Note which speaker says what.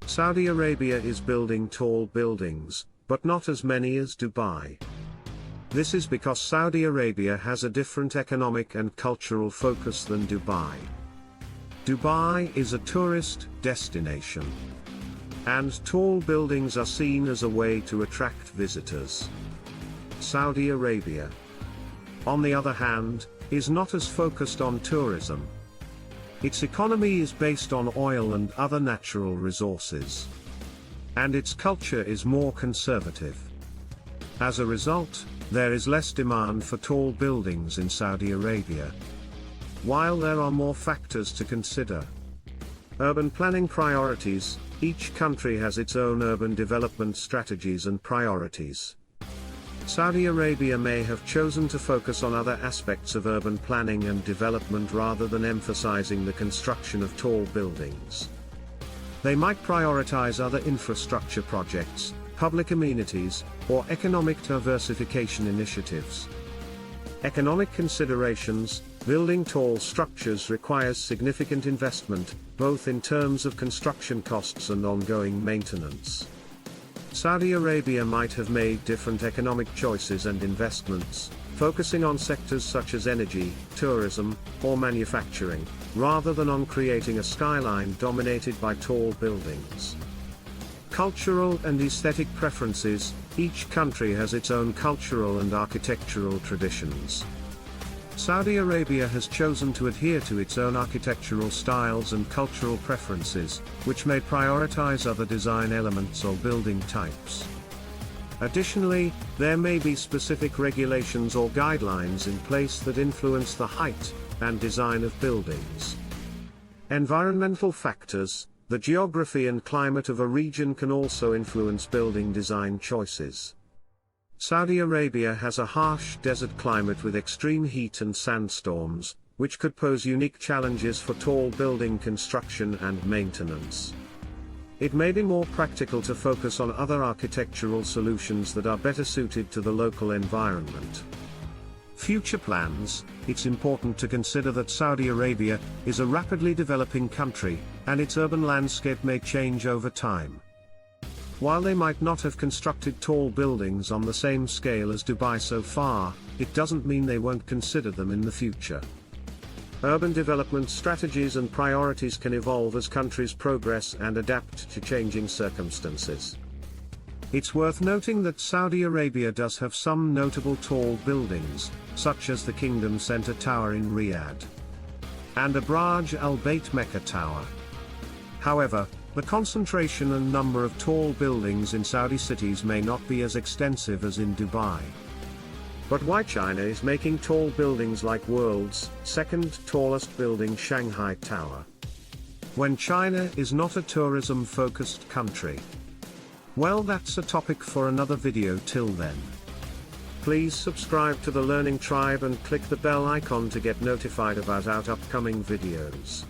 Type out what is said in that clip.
Speaker 1: Saudi Arabia is building tall buildings, but not as many as Dubai. This is because Saudi Arabia has a different economic and cultural focus than Dubai. Dubai is a tourist destination, and tall buildings are seen as a way to attract visitors. Saudi Arabia, on the other hand, is not as focused on tourism. Its economy is based on oil and other natural resources, and its culture is more conservative. As a result, there is less demand for tall buildings in Saudi Arabia. While there are more factors to consider. Urban planning priorities. Each country has its own urban development strategies and priorities. Saudi Arabia may have chosen to focus on other aspects of urban planning and development rather than emphasizing the construction of tall buildings. They might prioritize other infrastructure projects, public amenities, or economic diversification initiatives. Economic considerations. Building tall structures requires significant investment, both in terms of construction costs and ongoing maintenance. Saudi Arabia might have made different economic choices and investments, focusing on sectors such as energy, tourism, or manufacturing, rather than on creating a skyline dominated by tall buildings. Cultural and aesthetic preferences. Each country has its own cultural and architectural traditions. Saudi Arabia has chosen to adhere to its own architectural styles and cultural preferences, which may prioritize other design elements or building types. Additionally, there may be specific regulations or guidelines in place that influence the height and design of buildings. Environmental factors. The geography and climate of a region can also influence building design choices. Saudi Arabia has a harsh desert climate with extreme heat and sandstorms, which could pose unique challenges for tall building construction and maintenance. It may be more practical to focus on other architectural solutions that are better suited to the local environment. Future plans. It's important to consider that Saudi Arabia is a rapidly developing country, and its urban landscape may change over time. While they might not have constructed tall buildings on the same scale as Dubai so far, it doesn't mean they won't consider them in the future. Urban development strategies and priorities can evolve as countries progress and adapt to changing circumstances. It's worth noting that Saudi Arabia does have some notable tall buildings, such as the Kingdom Center Tower in Riyadh and the Burj Al Bait Mecca Tower. However, the concentration and number of tall buildings in Saudi cities may not be as extensive as in Dubai. But why China is making tall buildings like world's second tallest building, Shanghai Tower, when China is not a tourism-focused country? Well, that's a topic for another video. Till then, please subscribe to the Learning Tribe and click the bell icon to get notified about our upcoming videos.